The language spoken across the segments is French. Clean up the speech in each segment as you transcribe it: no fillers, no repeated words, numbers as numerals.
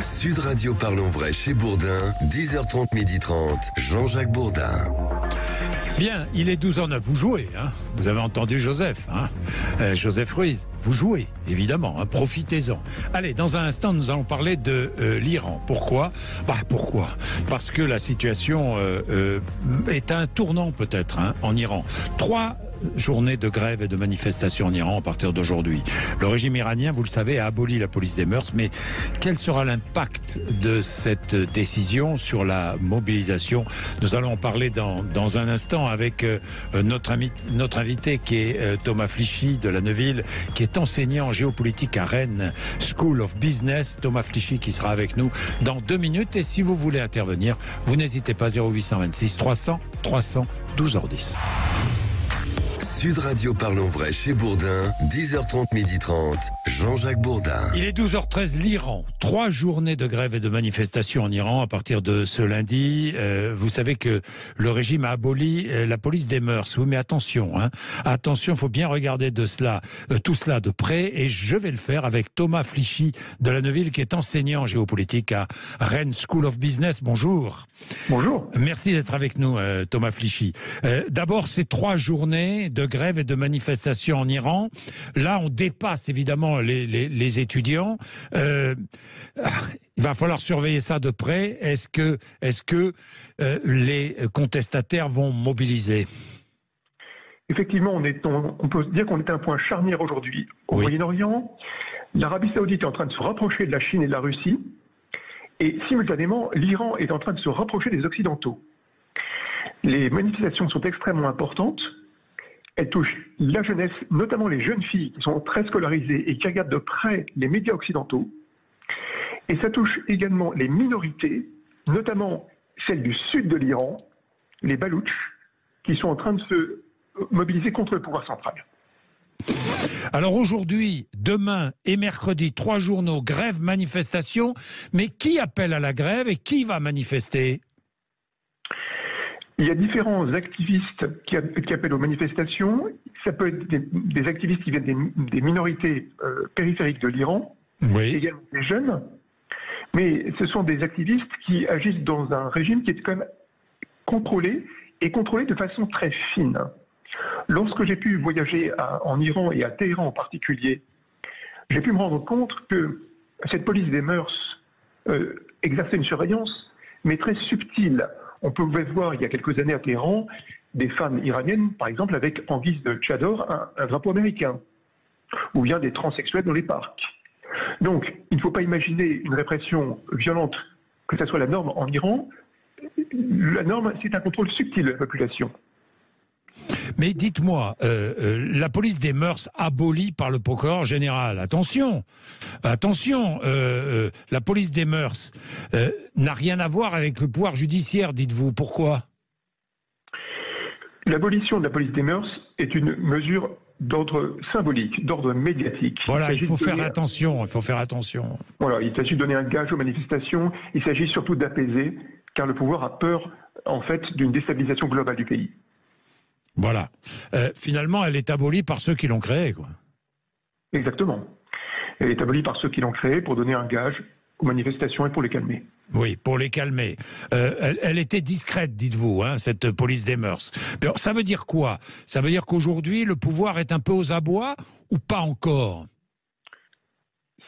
Sud Radio Parlons Vrai chez Bourdin, 10h30, 12h30, Jean-Jacques Bourdin. Bien, il est 12h09, vous jouez, hein, vous avez entendu Joseph, hein, Joseph Ruiz, vous jouez, évidemment, hein, profitez-en. Allez, dans un instant, nous allons parler de l'Iran. Pourquoi ? Pourquoi ? Parce que la situation est un tournant peut-être, hein, en Iran. 3 journées de grève et de manifestation en Iran à partir d'aujourd'hui. Le régime iranien, vous le savez, a aboli la police des mœurs, mais quel sera l'impact de cette décision sur la mobilisation ? Nous allons en parler dans un instant avec notre invité qui est Thomas Flichy de la Neuville, qui est enseignant en géopolitique à Rennes School of Business. Thomas Flichy qui sera avec nous dans 2 minutes. Et si vous voulez intervenir, vous n'hésitez pas, 0826 300 300 12h10. Sud Radio Parlons Vrai chez Bourdin, 10h30, 12h30, Jean-Jacques Bourdin. Il est 12h13, l'Iran. 3 journées de grève et de manifestation en Iran à partir de ce lundi. Vous savez que le régime a aboli la police des mœurs. Oui, mais attention, hein. Attention, il faut bien regarder tout cela de près. Et je vais le faire avec Thomas Flichy de la Neuville, qui est enseignant en géopolitique à Rennes School of Business. Bonjour. Bonjour. Merci d'être avec nous, Thomas Flichy. D'abord, ces 3 journées de grève et de manifestation en Iran. Là, on dépasse évidemment les étudiants. Il va falloir surveiller ça de près. Est-ce que les contestataires vont mobiliser ? Effectivement, on peut dire qu'on est à un point charnière aujourd'hui au Moyen-Orient. L'Arabie Saoudite est en train de se rapprocher de la Chine et de la Russie. Et simultanément, l'Iran est en train de se rapprocher des Occidentaux. Les manifestations sont extrêmement importantes. Elles touchent la jeunesse, notamment les jeunes filles qui sont très scolarisées et qui regardent de près les médias occidentaux. Et ça touche également les minorités, notamment celles du sud de l'Iran, les Baloutches, qui sont en train de se mobiliser contre le pouvoir central. Alors aujourd'hui, demain et mercredi, 3 journaux, grève, manifestation. Mais qui appelle à la grève et qui va manifester ? Il y a différents activistes qui appellent aux manifestations. Ça peut être des activistes qui viennent des minorités périphériques de l'Iran, également des jeunes. Mais ce sont des activistes qui agissent dans un régime qui est quand même contrôlé de façon très fine. Lorsque j'ai pu voyager en Iran et à Téhéran en particulier, j'ai pu me rendre compte que cette police des mœurs exerçait une surveillance, mais très subtile. On pouvait voir il y a quelques années à Téhéran des femmes iraniennes, par exemple, avec en guise de tchador un drapeau américain, ou bien des transsexuels dans les parcs. Donc, il ne faut pas imaginer une répression violente, que ce soit la norme en Iran. La norme, c'est un contrôle subtil de la population. Mais dites-moi, la police des mœurs abolie par le procureur général. Attention, la police des mœurs n'a rien à voir avec le pouvoir judiciaire, dites-vous. Pourquoi ? L'abolition de la police des mœurs est une mesure d'ordre symbolique, d'ordre médiatique. Voilà, il faut faire attention. Voilà, il s'agit de donner un gage aux manifestations. Il s'agit surtout d'apaiser, car le pouvoir a peur, en fait, d'une déstabilisation globale du pays. Voilà. Finalement, elle est abolie par ceux qui l'ont créée, quoi. Exactement. Elle est abolie par ceux qui l'ont créée pour donner un gage aux manifestations et pour les calmer. Oui, pour les calmer. Elle était discrète, dites-vous, hein, cette police des mœurs. Mais ça veut dire quoi ? Ça veut dire qu'aujourd'hui, le pouvoir est un peu aux abois ou pas encore ?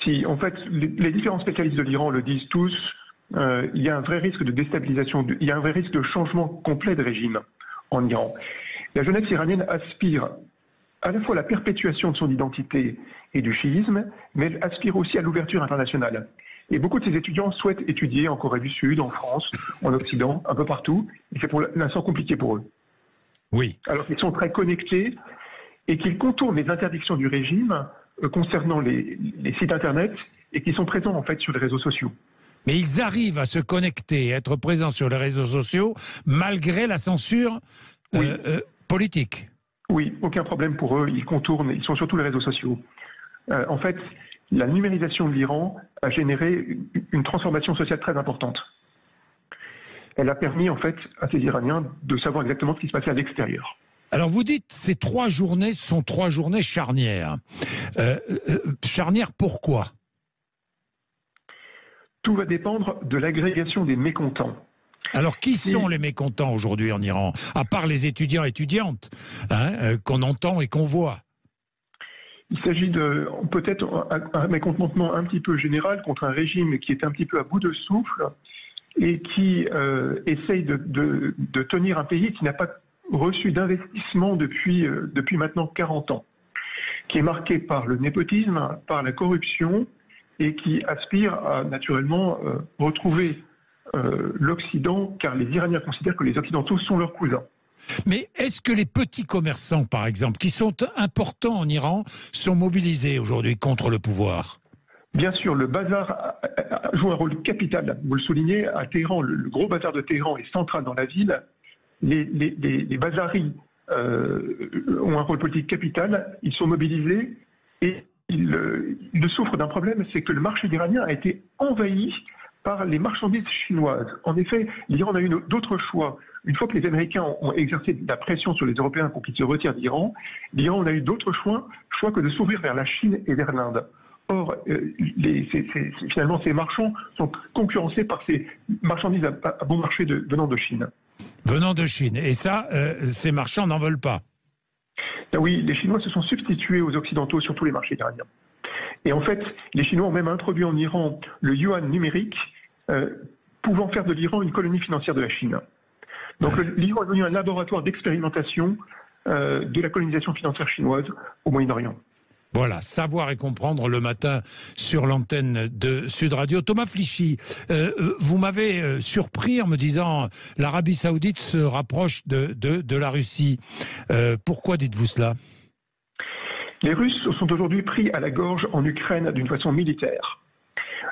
Si, en fait, les différents spécialistes de l'Iran le disent tous, il y a un vrai risque de déstabilisation, il y a un vrai risque de changement complet de régime en Iran. La jeunesse iranienne aspire à la fois à la perpétuation de son identité et du chiisme, mais elle aspire aussi à l'ouverture internationale. Et beaucoup de ces étudiants souhaitent étudier en Corée du Sud, en France, en Occident, un peu partout. Et c'est pour l'instant compliqué pour eux. Oui. Alors qu'ils sont très connectés et qu'ils contournent les interdictions du régime concernant les sites Internet et qui sont présents en fait sur les réseaux sociaux. Mais ils arrivent à se connecter, à être présents sur les réseaux sociaux, malgré la censure politique. Oui, aucun problème pour eux. Ils contournent, ils sont sur tous les réseaux sociaux. En fait, la numérisation de l'Iran a généré une transformation sociale très importante. Elle a permis, en fait, à ces Iraniens de savoir exactement ce qui se passait à l'extérieur. Alors vous dites, ces 3 journées sont 3 journées charnières. Charnières, pourquoi ? tout va dépendre de l'agrégation des mécontents. Alors, qui sont les mécontents aujourd'hui en Iran, à part les étudiants et étudiantes qu'on entend et qu'on voit? Il s'agit de peut-être un mécontentement un petit peu général contre un régime qui est un petit peu à bout de souffle et qui essaye de tenir un pays qui n'a pas reçu d'investissement depuis maintenant 40 ans, qui est marqué par le népotisme, par la corruption et qui aspire à naturellement retrouver l'Occident, car les Iraniens considèrent que les Occidentaux sont leurs cousins. Mais est-ce que les petits commerçants, par exemple, qui sont importants en Iran, sont mobilisés aujourd'hui contre le pouvoir? Bien sûr, le bazar joue un rôle capital. Vous le soulignez, à Téhéran, le gros bazar de Téhéran est central dans la ville. Les bazaris ont un rôle politique capital. Ils sont mobilisés et ils souffrent d'un problème, c'est que le marché iranien a été envahi par les marchandises chinoises. En effet, l'Iran a eu d'autres choix. Une fois que les Américains ont exercé de la pression sur les Européens pour qu'ils se retirent d'Iran, l'Iran n'a eu d'autres choix que de s'ouvrir vers la Chine et vers l'Inde. Or, finalement, ces marchands sont concurrencés par ces marchandises à bon marché venant de Chine. Venant de Chine. Et ça, ces marchands n'en veulent pas. Oui, les Chinois se sont substitués aux Occidentaux sur tous les marchés iraniens. Et en fait, les Chinois ont même introduit en Iran le yuan numérique, pouvant faire de l'Iran une colonie financière de la Chine. Donc l'Iran est devenu un laboratoire d'expérimentation de la colonisation financière chinoise au Moyen-Orient. Voilà, savoir et comprendre le matin sur l'antenne de Sud Radio. Thomas Flichy, vous m'avez surpris en me disant l'Arabie Saoudite se rapproche de la Russie. Pourquoi dites-vous cela? Les Russes sont aujourd'hui pris à la gorge en Ukraine d'une façon militaire.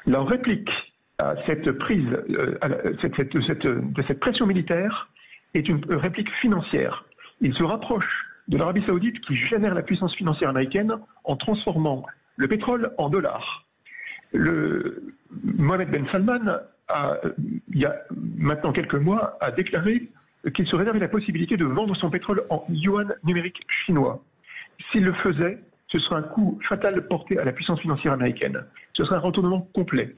Leur réplique à cette prise, de cette pression militaire est une réplique financière. Ils se rapprochent de l'Arabie Saoudite qui génère la puissance financière américaine en transformant le pétrole en dollars. Mohamed Ben Salman, il y a maintenant quelques mois, a déclaré qu'il se réservait la possibilité de vendre son pétrole en yuan numérique chinois. S'il le faisait, ce serait un coup fatal porté à la puissance financière américaine. Ce serait un retournement complet.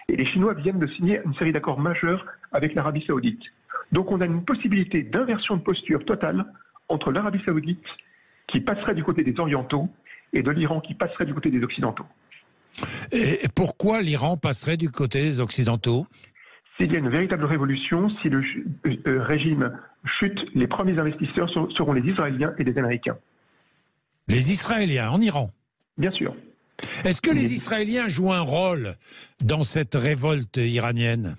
Et les Chinois viennent de signer une série d'accords majeurs avec l'Arabie Saoudite. Donc on a une possibilité d'inversion de posture totale entre l'Arabie Saoudite, qui passerait du côté des Orientaux, et de l'Iran, qui passerait du côté des Occidentaux. Et pourquoi l'Iran passerait du côté des Occidentaux? S'il y a une véritable révolution, si le régime chute, les premiers investisseurs seront les Israéliens et les Américains. Les Israéliens, en Iran? Bien sûr. Est-ce que les Israéliens jouent un rôle dans cette révolte iranienne?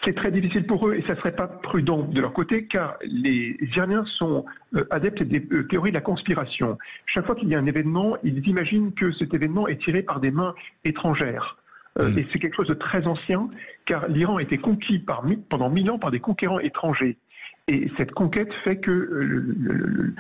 C'est très difficile pour eux et ça ne serait pas prudent de leur côté car les Iraniens sont adeptes des théories de la conspiration. Chaque fois qu'il y a un événement, ils imaginent que cet événement est tiré par des mains étrangères. Et c'est quelque chose de très ancien car l'Iran a été conquis pendant 1000 ans par des conquérants étrangers. Et cette conquête fait que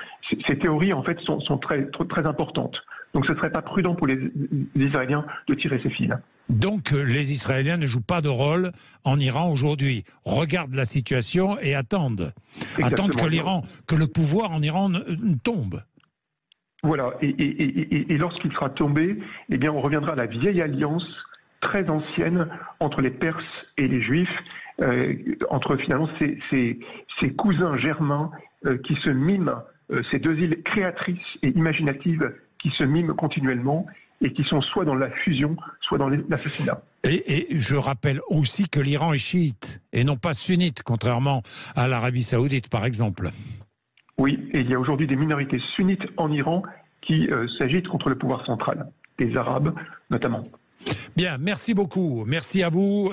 ces théories en fait sont très importantes. Donc ce ne serait pas prudent pour les Israéliens de tirer ces fils. Donc les Israéliens ne jouent pas de rôle en Iran aujourd'hui, regardent la situation et attendent. Exactement. Attendent que le pouvoir en Iran tombe. Voilà, et lorsqu'il sera tombé, eh bien on reviendra à la vieille alliance très ancienne entre les Perses et les Juifs, entre finalement ces cousins germains qui se miment, ces deux îles créatrices et imaginatives qui se miment continuellement et qui sont soit dans la fusion, soit dans l'assassinat. Et je rappelle aussi que l'Iran est chiite et non pas sunnite, contrairement à l'Arabie Saoudite par exemple. Oui, et il y a aujourd'hui des minorités sunnites en Iran qui s'agitent contre le pouvoir central, des Arabes notamment. Bien, merci beaucoup. Merci à vous,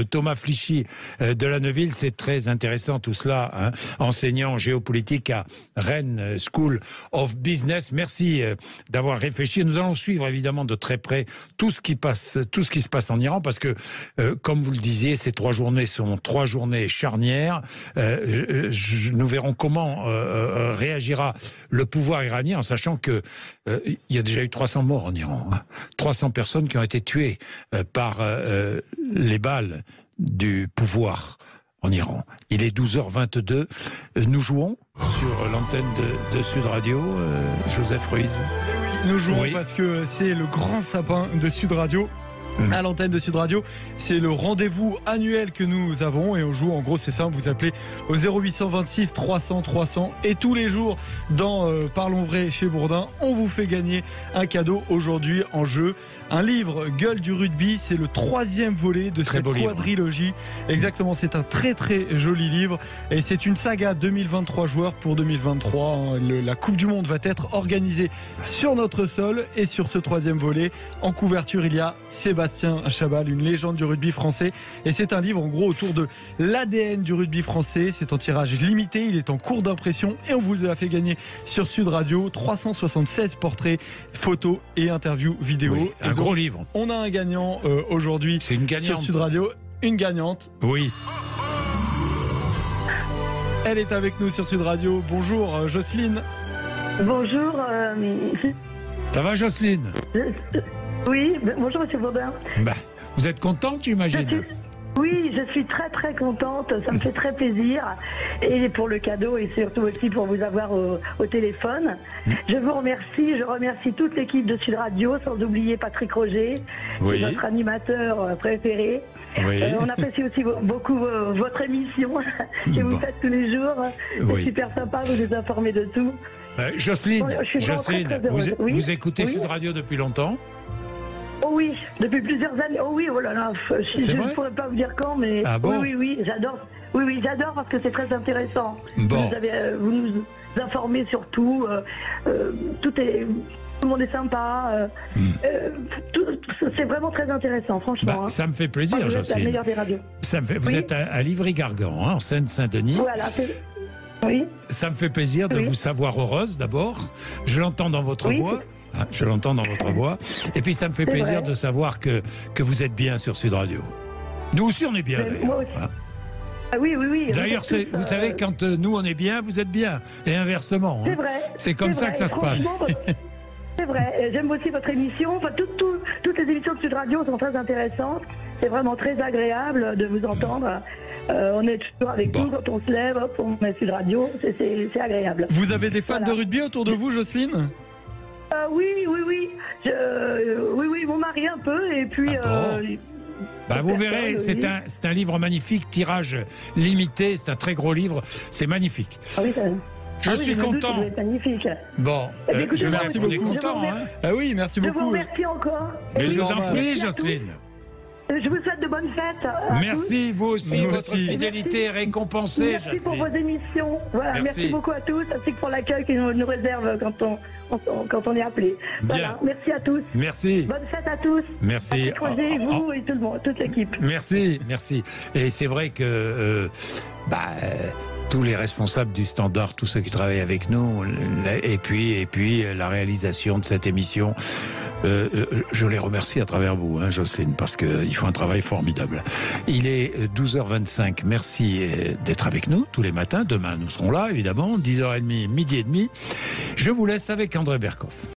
Thomas Flichy de la Neuville. C'est très intéressant tout cela, hein, enseignant géopolitique à Rennes School of Business. Merci d'avoir réfléchi. Nous allons suivre évidemment de très près tout ce qui se passe en Iran, parce que, comme vous le disiez, ces 3 journées sont 3 journées charnières. Nous verrons comment réagira le pouvoir iranien, en sachant que il y a déjà eu 300 morts en Iran, hein, 300 personnes qui ont été tuées par les balles du pouvoir en Iran. Il est 12h22. Nous jouons sur l'antenne de Sud Radio, Joseph Ruiz. Nous jouons parce que c'est le grand sapin de Sud Radio. à l'antenne de Sud Radio. C'est le rendez-vous annuel que nous avons et on joue, en gros c'est simple, vous appelez au 0826 300 300 et tous les jours dans Parlons Vrai chez Bourdin, on vous fait gagner un cadeau. Aujourd'hui en jeu, un livre Gueule du rugby, c'est le 3e volet de cette quadrilogie. Exactement, c'est un très très joli livre et c'est une saga 2023 joueurs pour 2023. La Coupe du Monde va être organisée sur notre sol et sur ce 3e volet, en couverture, il y a Sébastien Chabal, une légende du rugby français. Et c'est un livre en gros autour de l'ADN du rugby français. C'est en tirage limité, il est en cours d'impression et on vous a fait gagner sur Sud Radio 376 portraits, photos et interviews vidéo. Oui, un gros livre. On a un gagnant aujourd'hui. C'est une gagnante. Sur Sud Radio, une gagnante. Oui. Elle est avec nous sur Sud Radio. Bonjour Jocelyne. Bonjour. Ça va Jocelyne? Oui, bonjour Monsieur Bourdin. Vous êtes contente, j'imagine? Oui, je suis très très contente, ça me fait très plaisir. Et pour le cadeau et surtout aussi pour vous avoir au téléphone. Je vous remercie, je remercie toute l'équipe de Sud Radio, sans oublier Patrick Roger, notre animateur préféré. Oui. On apprécie aussi beaucoup votre émission que vous faites tous les jours. C'est super sympa, vous nous informez de tout. Jocelyne, vous écoutez Sud Radio depuis longtemps? Oh oui, depuis plusieurs années. Oh oui, oh là là, je ne pourrais pas vous dire quand, mais oui, j'adore. Oui, j'adore parce que c'est très intéressant. Bon. Vous nous informez sur tout. Tout le monde est sympa. C'est vraiment très intéressant, franchement. Ça me fait plaisir, Jocelyne. Vous êtes la meilleure des radios. Vous êtes à Livry-Gargan, en Seine-Saint-Denis. Voilà, oui. Ça me fait plaisir de vous savoir heureuse d'abord. Je l'entends dans votre voix. Je l'entends dans votre voix. Et puis ça me fait plaisir de savoir que vous êtes bien sur Sud Radio. Nous aussi on est bien d'ailleurs. Oui. D'ailleurs, vous savez, quand nous on est bien, vous êtes bien. Et inversement. C'est vrai. C'est comme ça que ça se passe. C'est vrai. J'aime aussi votre émission. Enfin, toutes les émissions de Sud Radio sont très intéressantes. C'est vraiment très agréable de vous entendre. On est toujours avec vous quand on se lève, hop, on met Sud Radio. C'est agréable. Vous avez des fans de rugby autour de vous, Jocelyne? Oui. Oui, mon mari un peu, et puis... vous verrez, c'est un livre magnifique, tirage limité, c'est un très gros livre, c'est magnifique. Je suis content. C'est magnifique. Bon, écoutez, merci beaucoup. On est content, oui, merci beaucoup. Je vous remercie encore. Mais je vous en prie, Jocelyne. Je vous souhaite de bonnes fêtes. Merci, vous aussi. Votre fidélité est récompensée. Merci pour vos émissions. Voilà, merci beaucoup à tous, ainsi que pour l'accueil qu'ils nous réservent quand on est appelé. Voilà, merci à tous. Merci. Bonne fête à tous. Merci. Roger, vous et tout le monde, toute l'équipe. Merci. Et c'est vrai que tous les responsables du Standard, tous ceux qui travaillent avec nous, et puis la réalisation de cette émission. Je les remercie à travers vous, Jocelyne, parce qu'ils font un travail formidable. Il est 12h25. Merci d'être avec nous tous les matins. Demain, nous serons là, évidemment, 10h30, midi et demi. Je vous laisse avec André Berkoff.